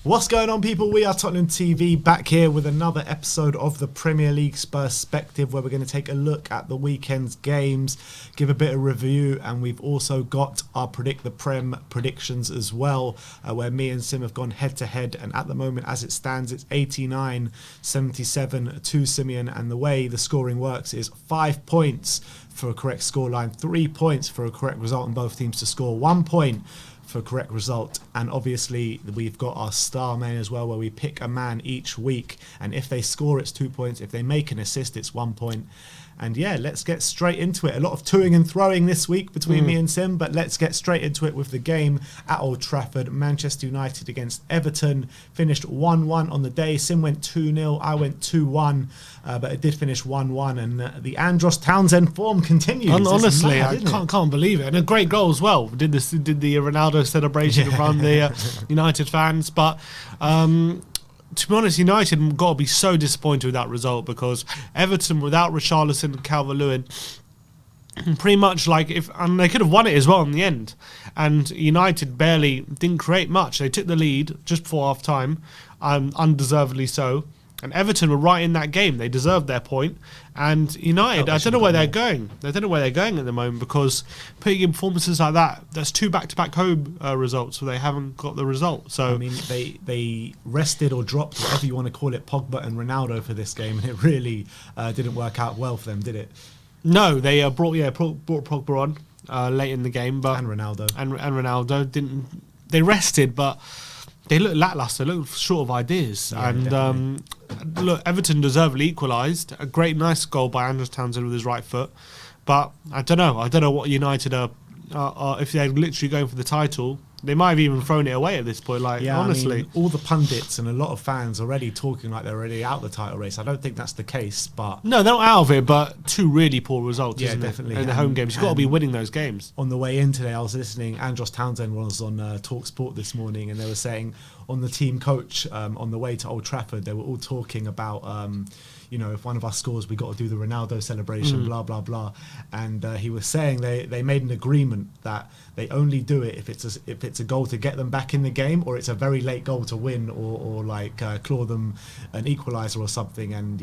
What's going on, people? We are Tottenham TV, back here with another episode of the Premier League SPUR-SPECTIVE, where we're going to take a look at the weekend's games, give a bit of review, and we've also got our Predict the Prem predictions as well, where me and Sim have gone head-to-head, and at the moment, as it stands, it's 89-77 to Simeon, and the way the scoring works is 5 points for a correct scoreline, 3 points for a correct result, and both teams to score 1 point for a correct result. And obviously we've got our star man as well, where we pick a man each week, and if they score, it's 2 points. If they make an assist, it's 1 point. And yeah, let's get straight into it. A lot of toing and throwing this week between me and Sim, but let's get straight into it with the game at Old Trafford. Manchester United against Everton finished 1-1 on the day. Sim went 2-0, I went 2-1, but it did finish 1-1, and the Andros Townsend form continues. Honestly, I can't believe it. And a great goal as well. Did the Ronaldo celebration in front of the United fans, but to be honest, United got to be so disappointed with that result, because Everton without Richarlison and Calvert-Lewin, pretty much and they could have won it as well in the end. And United barely didn't create much. They took the lead just before half time, undeservedly so. And Everton were right in that game. They deserved their point. And United, I don't know where they're going. I don't know where they're going at the moment, because putting in performances like that, that's 2 back-to-back home results where they haven't got the result. So I mean, they rested or dropped, whatever you want to call it, Pogba and Ronaldo for this game, and it really didn't work out well for them, did it? No, they brought Pogba on late in the game, but and Ronaldo and Ronaldo didn't. They rested, but they looked lackluster, looked short of ideas. Yeah, and look, Everton deservedly equalised. A great, nice goal by Andros Townsend with his right foot. But I don't know. I don't know what United are if they're literally going for the title. They might have even thrown it away at this point. Honestly, I mean, all the pundits and a lot of fans already talking like they're already out of the title race. I don't think that's the case, but no, they're not out of it. But 2 really poor results, yeah, definitely, in the home games. You've got to be winning those games. On the way in today, I was listening. Andros Townsend was on Talk Sport this morning, and they were saying on the team coach on the way to Old Trafford, they were all talking about if one of us scores, we got to do the Ronaldo celebration, blah blah blah. And he was saying they made an agreement that they only do it if it's a goal to get them back in the game, or it's a very late goal to win, or claw them an equaliser or something. And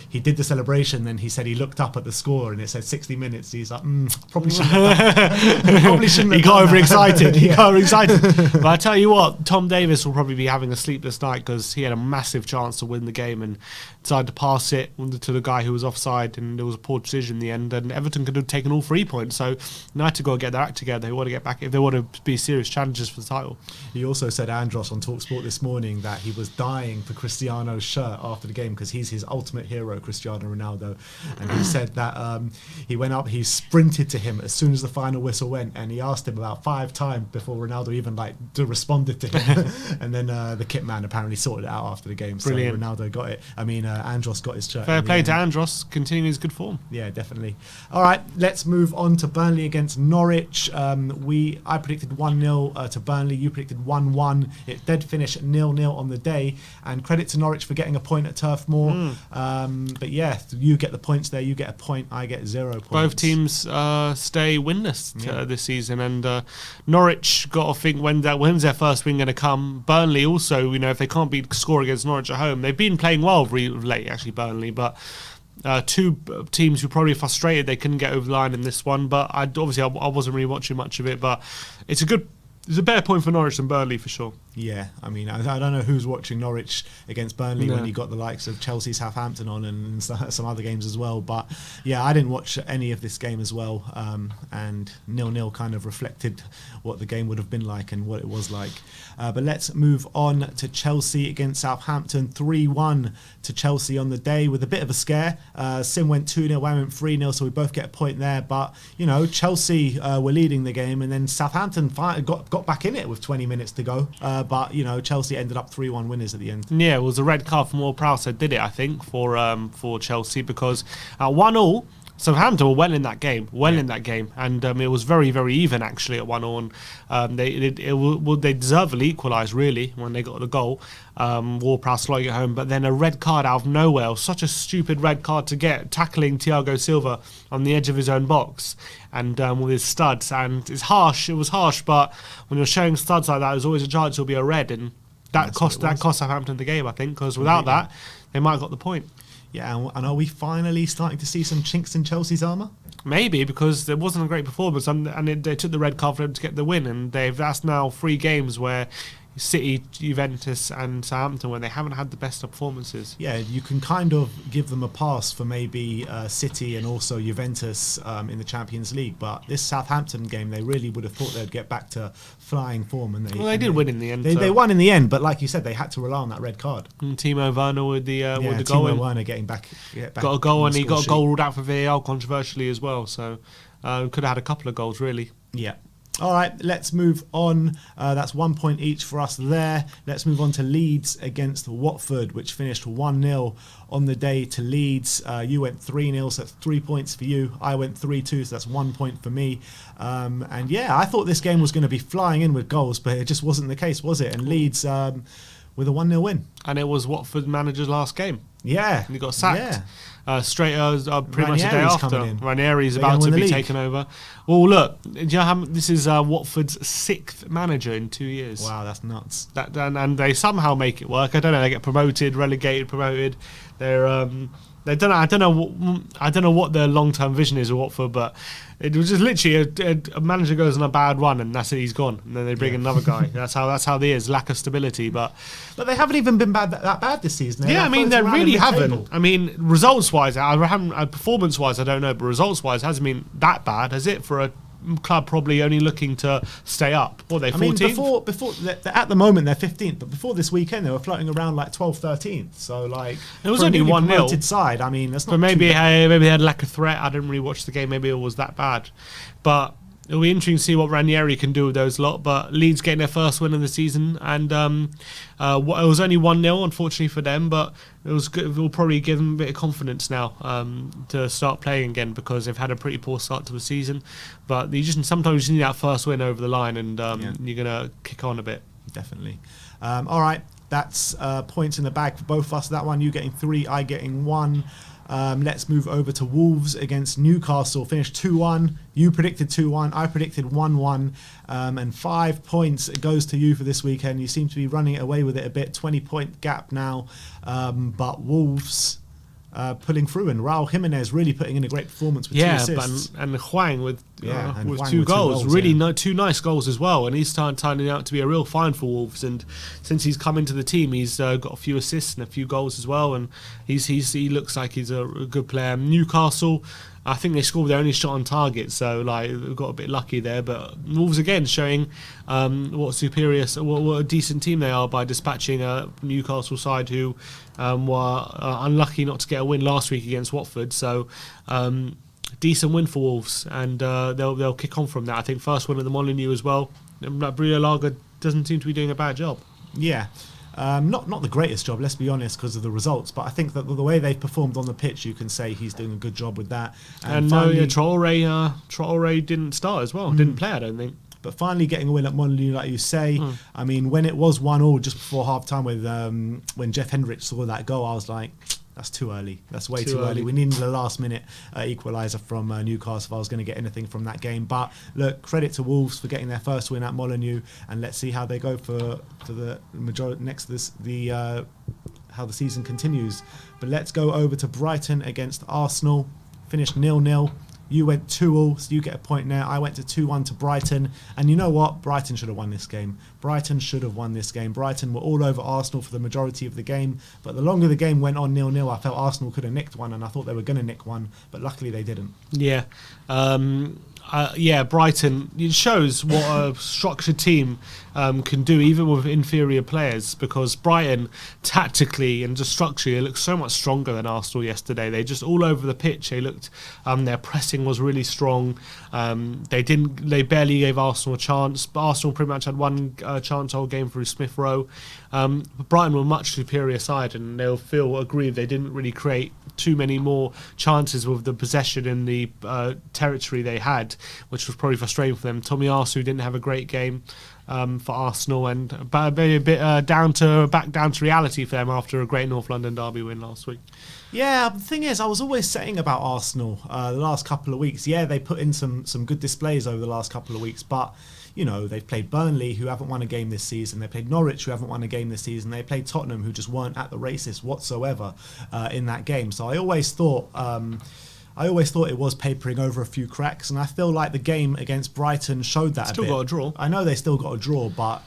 he did the celebration, then he said he looked up at the score and it said 60 minutes. He's like, probably shouldn't have He got overexcited. He got overexcited. But I tell you what, Tom Davis will probably be having a sleepless night, because he had a massive chance to win the game and decided to pass it to the guy who was offside, and there was a poor decision in the end, and Everton could have taken all 3 points. So United got to get their act together. They want to get back if they want to be serious challengers for the title. He also said, Andros, on TalkSport this morning, that he was dying for Cristiano's shirt after the game, because he's his ultimate hero, Cristiano Ronaldo. And he said that he went up, he sprinted to him as soon as the final whistle went, and he asked him about 5 times before Ronaldo even responded to him. And then the kit man apparently sorted it out after the game. Brilliant. So Ronaldo got it. Andros got his shirt. Fair play to Andros, continuing his good form. Yeah, definitely. All right, let's move on to Burnley against Norwich. I predicted 1-0 to Burnley. You predicted 1-1. It did finish 0-0 on the day. And credit to Norwich for getting a point at Turf Moor. But yeah, you get the points there. You get a point. I get 0 points. Both teams stay winless this season. And Norwich got to think when's their first win going to come. Burnley also, if they can't score against Norwich at home, they've been playing well late, actually, Burnley. But 2 teams who probably frustrated they couldn't get over the line in this one, but I wasn't really watching much of it, but it's a better point for Norwich than Burnley for sure. Yeah, I mean, I don't know who's watching Norwich against Burnley when you got the likes of Chelsea, Southampton on, and some other games as well. But yeah, I didn't watch any of this game as well, and 0-0 kind of reflected what the game would have been like and what it was like. But let's move on to Chelsea against Southampton. 3-1 to Chelsea on the day with a bit of a scare. Sim went 2-0, I went 3-0, so we both get a point there. But Chelsea were leading the game, and then Southampton got back in it with 20 minutes to go. But Chelsea ended up 3-1 winners at the end. Yeah, it was a red card from Ward-Prowse that did it, I think, for Chelsea, because at 1-1, Southampton were well in that game, and it was very, very even actually at 1-1. And they deservedly equalised really when they got the goal. Ward-Prowse slotting it home, but then a red card out of nowhere, such a stupid red card to get, tackling Thiago Silva on the edge of his own box, and with his studs. And it's harsh. It was harsh, but when you're showing studs like that, there's always a chance it'll be a red. And that cost Southampton the game, I think, because without that, they might have got the point. Yeah, and are we finally starting to see some chinks in Chelsea's armour? Maybe, because there wasn't a great performance, and they took the red card for them to get the win, and that's now 3 games where City, Juventus and Southampton, when they haven't had the best of performances. Yeah, you can kind of give them a pass for maybe City and also Juventus in the Champions League, but this Southampton game, they really would have thought they'd get back to flying form, and they did win in the end. They won in the end, but like you said, they had to rely on that red card. And Timo Werner with the goal. Timo Werner getting back got a goal, and he got a goal ruled out for VAR controversially as well. So could have had a couple of goals really. Yeah. All right, let's move on. That's 1 point each for us there. Let's move on to Leeds against Watford, which finished 1-0 on the day to Leeds. You went 3-0, so that's 3 points for you. I went 3-2, so that's 1 point for me. And yeah, I thought this game was going to be flying in with goals, but it just wasn't the case, was it? And Leeds with a 1-0 win. And it was Watford manager's last game. Yeah. And he got sacked. Yeah. Pretty much the day after. Ranieri's They're about to be league. taken over. Well, look, do you know how this is Watford's 6th manager in 2 years. Wow, that's nuts. And they somehow make it work. I don't know. They get promoted, relegated, promoted. I don't know what their long-term vision is with Watford, but it was just literally a manager goes on a bad run and that's it, he's gone, and then they bring another guy. That's how they is, lack of stability. But they haven't even been that bad this season. Yeah, I mean they really haven't. I mean results-wise, performance-wise, I don't know, but results-wise, hasn't been that bad, has it, for a club probably only looking to stay up? What are they, 14th? Before at the moment they're 15th, but before this weekend they were floating around like 12th, 13th. So like it was only 1-0 side. I mean, that's not. But maybe they had lack of threat. I didn't really watch the game. Maybe it was that bad, but it'll be interesting to see what Ranieri can do with those lot. But Leeds getting their first win of the season, and it was only 1-0, unfortunately for them, but it was good. It will probably give them a bit of confidence now to start playing again, because they've had a pretty poor start to the season. But sometimes you need that first win over the line, and you're gonna kick on a bit. Definitely. All right, that's points in the bag for both of us. That one, you getting 3, I getting 1. Let's move over to Wolves against Newcastle. Finished 2-1. You predicted 2-1. I predicted 1-1. And 5 points it goes to you for this weekend. You seem to be running away with it a bit. 20-point gap now. But Wolves pulling through, and Raul Jimenez really putting in a great performance with 2 assists. And Hwang with Hwang 2 goals. Really yeah. 2 nice goals as well. And he's turning out to be a real find for Wolves. And since he's come into the team, he's got a few assists and a few goals as well. And he looks like he's a good player. Newcastle, I think they scored their only shot on target, so like we got a bit lucky there. But Wolves again showing what a decent team they are by dispatching a Newcastle side who were unlucky not to get a win last week against Watford. So decent win for Wolves, and they'll kick on from that. I think first win at the Molineux as well. Bruno Lager doesn't seem to be doing a bad job. Yeah. Not the greatest job, let's be honest, because of the results. But I think that the way they've performed on the pitch, you can say he's doing a good job with that. And Traoré didn't start as well. Didn't play, I don't think. But finally getting a win at Molineux, like you say. I mean, when it was 1-1 just before half-time with when Jeff Hendrick scored that goal, I was like, that's too early. That's way too early. We needed a last-minute equaliser from Newcastle if I was going to get anything from that game. But look, credit to Wolves for getting their first win at Molineux, and let's see how they go for the majority next to this how the season continues. But let's go over to Brighton against Arsenal. Finished 0-0. You went 2-2, so you get a point now. I went to 2-1 to Brighton. And you know what? Brighton should have won this game. Brighton were all over Arsenal for the majority of the game. But the longer the game went on 0-0, I felt Arsenal could have nicked one, and I thought they were going to nick one. But luckily they didn't. Yeah. Brighton, it shows what a structured team can do, even with inferior players, because Brighton, tactically and just structurally, looked so much stronger than Arsenal yesterday. They just all over the pitch. They looked, their pressing was really strong. They barely gave Arsenal a chance, but Arsenal pretty much had one chance all game through Smith Rowe. But Brighton were a much superior side, and they'll feel aggrieved they didn't really create too many more chances with the possession in the territory they had, which was probably frustrating for them. Tomiyasu didn't have a great game. for Arsenal, and maybe a bit back down to reality for them after a great North London derby win last week. Yeah, the thing is, I was always saying about Arsenal the last couple of weeks. Yeah, they put in some good displays over the last couple of weeks, but they've played Burnley, who haven't won a game this season. They played Norwich, who haven't won a game this season. They played Tottenham, who just weren't at the races whatsoever in that game. So I always thought it was papering over a few cracks, and I feel like the game against Brighton showed that still a bit. Got a draw. I know they still got a draw, but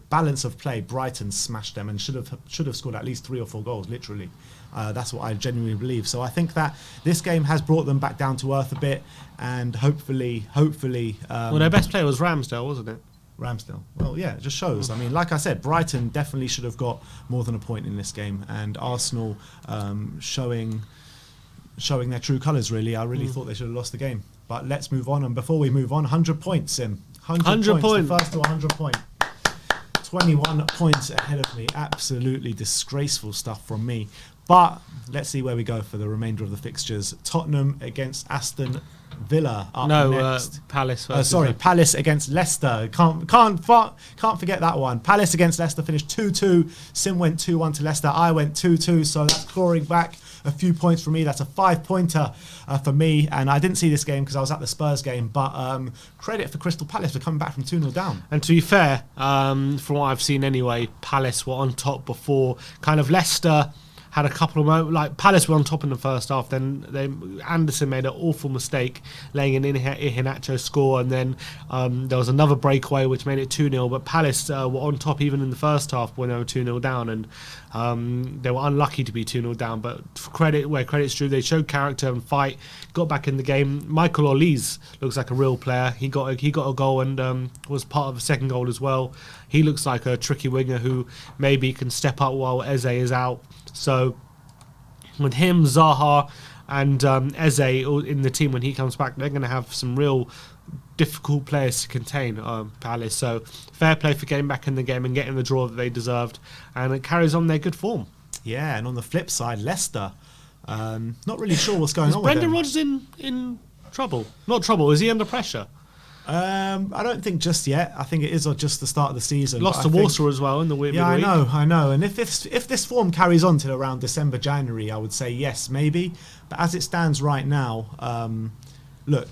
balance of play, Brighton smashed them and should have scored at least 3 or 4 goals, literally. That's what I genuinely believe. So I think that this game has brought them back down to earth a bit, and hopefully. Well, their best player was Ramsdale, wasn't it? Ramsdale. Well, yeah, it just shows. I mean, like I said, Brighton definitely should have got more than a point in this game, and Arsenal showing their true colours, really. I really thought they should have lost the game. But let's move on. And before we move on, 100 points, Sim. 100 points. The first to 100 point. 21 points ahead of me. Absolutely disgraceful stuff from me. But let's see where we go for the remainder of the fixtures. Tottenham against Aston Villa up next. Palace. Palace against Leicester. Can't forget that one. Palace against Leicester finished 2-2. Sim went 2-1 to Leicester. I went 2-2. So that's clawing back a few points for me. That's a 5-pointer for me. And I didn't see this game because I was at the Spurs game. But credit for Crystal Palace for coming back from 2-0 down. And to be fair, from what I've seen anyway, Palace were on top before kind of Leicester had a couple of moments, like Palace were on top in the first half, then Anderson made an awful mistake laying an Iheanacho score, and then there was another breakaway which made it 2-0, but Palace were on top even in the first half when they were 2-0 down, and they were unlucky to be 2-0 down, but where credit's due, they showed character and fight, got back in the game. Michael Olise looks like a real player. He got a goal and was part of the second goal as well. He looks like a tricky winger who maybe can step up while Eze is out. So with him, Zaha and Eze in the team when he comes back, they're going to have some real difficult players to contain Palace. So fair play for getting back in the game and getting the draw that they deserved. And it carries on their good form. Yeah, and on the flip side, Leicester, not really sure what's going on with Brendan them. Rodgers in trouble? Not trouble, is he under pressure? I don't think just yet. I think it is just the start of the season. Lost to Warsaw as well in the midweek. Yeah, I know. And if this form carries on till around December, January, I would say yes, maybe. But as it stands right now, look,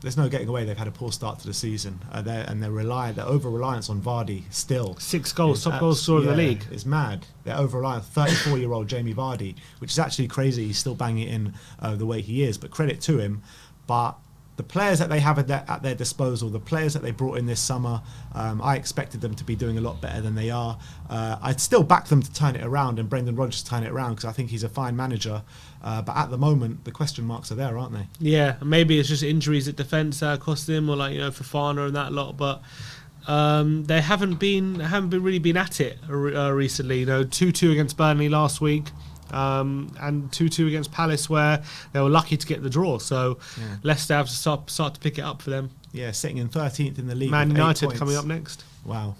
there's no getting away. They've had a poor start to the season, their over-reliance on Vardy still. 6 goals, top goal scorer in the league. It's mad. They're over-reliant. 34-year-old Jamie Vardy, which is actually crazy. He's still banging it in the way he is. But credit to him. But the players that they have at their disposal, the players that they brought in this summer, I expected them to be doing a lot better than they are. I'd still back them to turn it around and Brendan Rodgers to turn it around because I think he's a fine manager. But at the moment, the question marks are there, aren't they? Yeah, maybe it's just injuries at defence cost them, or Fofana and that lot. But they haven't really been at it recently. 2-2 against Burnley last week. And 2-2 against Palace, where they were lucky to get the draw. So yeah. Leicester have to start to pick it up for them. Yeah, sitting in 13th in the league. Man United coming up next. Wow.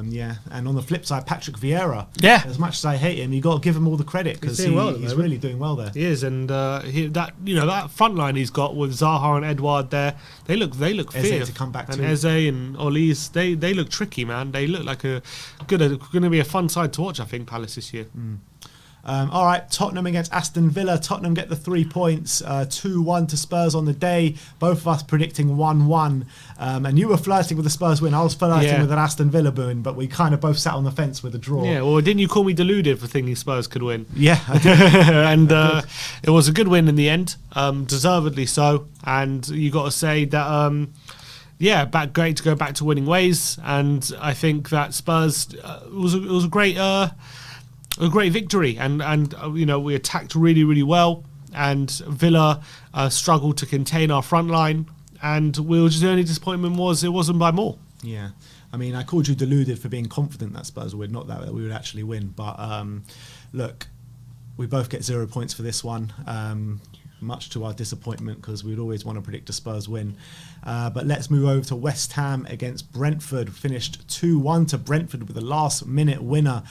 Yeah, and on the flip side, Patrick Vieira. Yeah. As much as I hate him, you got to give him all the credit because he's really doing well there. He is, and that front line he's got with Zaha and Edouard there, they look fierce. To come back and too. Eze and Olise, they look tricky, man. They look like going to be a fun side to watch, I think, Palace this year. All right, Tottenham against Aston Villa. Tottenham get the 3 points, 2-1 to Spurs on the day. Both of us predicting 1-1. And you were flirting with the Spurs win. I was flirting with an Aston Villa win, but we kind of both sat on the fence with a draw. Yeah, well, didn't you call me deluded for thinking Spurs could win? Yeah, I did. And it was a good win in the end, deservedly so. And you got to say that... great to go back to winning ways, and I think that Spurs was a great victory, and we attacked really, really well, and Villa struggled to contain our front line, and the only disappointment was it wasn't by more. Yeah, I mean, I called you deluded for being confident that Spurs would, not that we would actually win, but look, we both get 0 points for this one. much to our disappointment because we'd always want to predict a Spurs win. But let's move over to West Ham against Brentford. Finished 2-1 to Brentford with a last-minute winner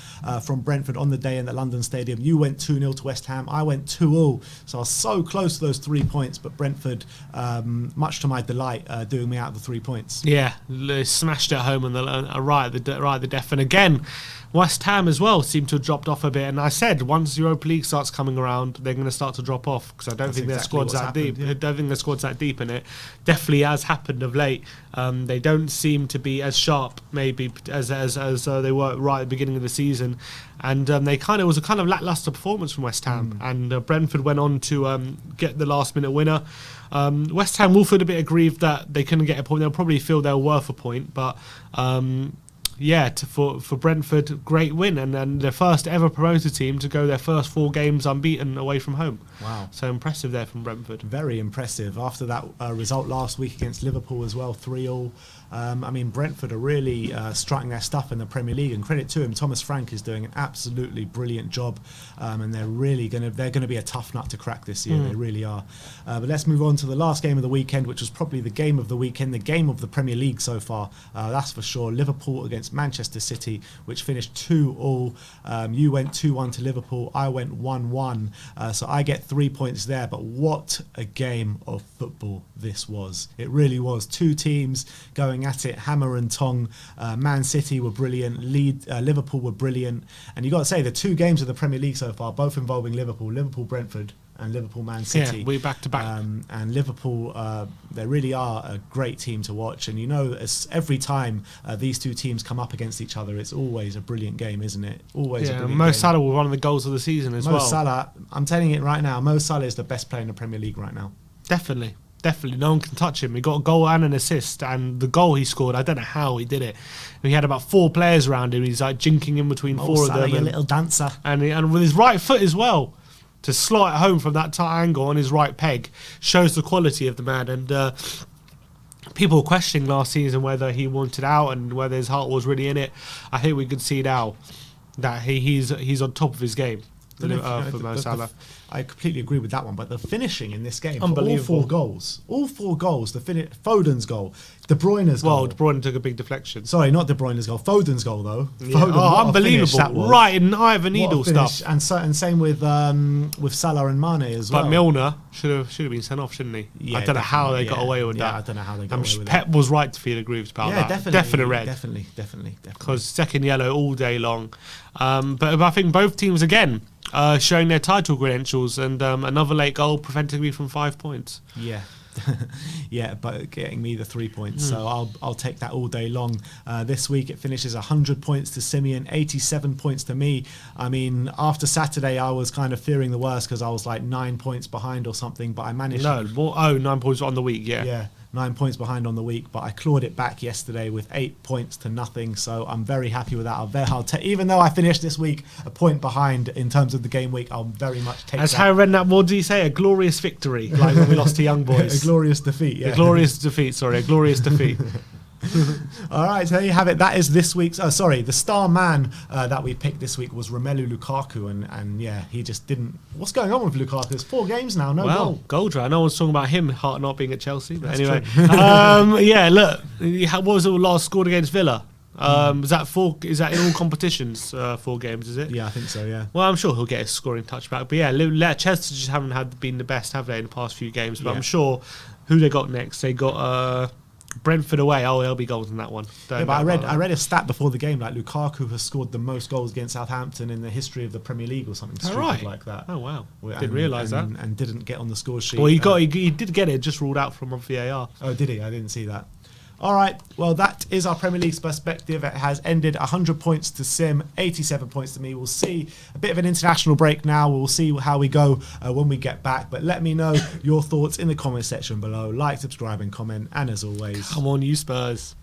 from Brentford on the day in the London Stadium. You went 2-0 to West Ham. I went 2-0. So I was so close to those 3 points, but Brentford, much to my delight, doing me out of the 3 points. Yeah, they smashed it home on the right at the death. And again, West Ham as well seem to have dropped off a bit. And I said once Europa League starts coming around, they're going to start to drop off because I don't think their squad's that deep. Yeah. I don't think their squad's that deep, and it definitely has happened of late. They don't seem to be as sharp, maybe as they were right at the beginning of the season, and it was a kind of lackluster performance from West Ham. And Brentford went on to get the last-minute winner. West Ham will feel a bit aggrieved that they couldn't get a point. They'll probably feel they're worth a point, but. For Brentford, great win, and then the first ever promoted team to go their first 4 games unbeaten away from home. Wow. So impressive there from Brentford. Very impressive. After that result last week against Liverpool as well, 3-3. Brentford are really strutting their stuff in the Premier League, and credit to him. Thomas Frank is doing an absolutely brilliant job, and they're going to be a tough nut to crack this year. They really are. But let's move on to the last game of the weekend, which was probably the game of the weekend, the game of the Premier League so far. That's for sure. Liverpool against Manchester City, which finished 2-2. You went 2-1 to Liverpool. I went 1-1. So I get 3 points there. But what a game of football this was. It really was. 2 teams going at it, hammer and tong. Man City were brilliant. Liverpool were brilliant. And you got to say, the 2 games of the Premier League so far, both involving Liverpool Brentford, and Liverpool Man City. Yeah, we back to back. And Liverpool, they really are a great team to watch. And every time these 2 teams come up against each other, it's always a brilliant game, isn't it? Always a brilliant game. Mo Salah was one of the goals of the season as well. Mo Salah, I'm telling you it right now, Mo Salah is the best player in the Premier League right now. Definitely. No one can touch him. He got a goal and an assist, and the goal he scored, I don't know how he did it. He had about 4 players around him. He's like jinking in between Mo 4 Salah, of them. your little dancer. And with his right foot as well, to slot it home from that tight angle on his right peg, shows the quality of the man. And people were questioning last season whether he wanted out and whether his heart was really in it. I think we could see now that he's on top of his game. For Mo Salah. I completely agree with that one, but the finishing in this game, unbelievable. All four goals, Foden's goal, De Bruyne's goal. Well, De Bruyne took a big deflection. Sorry, not De Bruyne's goal, Foden's goal though. Yeah. Foden, unbelievable. Right in eye of a needle stuff. And same with Salah and Mane as well. But Milner should have been sent off, shouldn't he? Yeah, I don't know how they got away with that. I don't know how they got away with Pep that. was right to feel aggrieved about that. Definite red. Definitely. Because second yellow all day long. But I think both teams again showing their title credentials, and another late goal preventing me from 5 points. Yeah. Yeah, but getting me the 3 points. So I'll take that all day long. This week it finishes 100 points to Simeon, 87 points to me. I mean, after Saturday I was kind of fearing the worst because I was like 9 points behind or something, but I managed. 9 points on the week. Yeah. 9 points behind on the week, but I clawed it back yesterday with 8 points to nothing. So I'm very happy with that. Even though I finished this week a point behind in terms of the game week, I'll very much take As that. Harry Redknapp, what did he say? A glorious victory, like when we lost to Young Boys. A glorious defeat, yeah. A glorious defeat. All right, so there you have it. That is this week's. The star man that we picked this week was Romelu Lukaku, and yeah, he just didn't. What's going on with Lukaku? It's 4 games now, no goal. Goal drought. No one's talking about him not being at Chelsea, but That's anyway. Yeah, look, what was the last scored against Villa? Is that 4? Is that in all competitions? 4 games, is it? Yeah, I think so. Yeah. Well, I'm sure he'll get a scoring touch back. But yeah, Chelsea just haven't been the best, have they, in the past few games? But I'm sure who they got next. They got Brentford away. Oh, there'll be goals in that one. But I read a stat before the game, like Lukaku has scored the most goals against Southampton in the history of the Premier League or something stupid like that. Oh wow, didn't realise that. And didn't get on the score sheet. Well, he did get it, just ruled out from VAR. Oh, did he? I didn't see that. All right, well, that is our Premier League's perspective. It has ended 100 points to Sim, 87 points to me. We'll see a bit of an international break now. We'll see how we go when we get back. But let me know your thoughts in the comment section below. Like, subscribe, and comment. And as always, come on, you Spurs.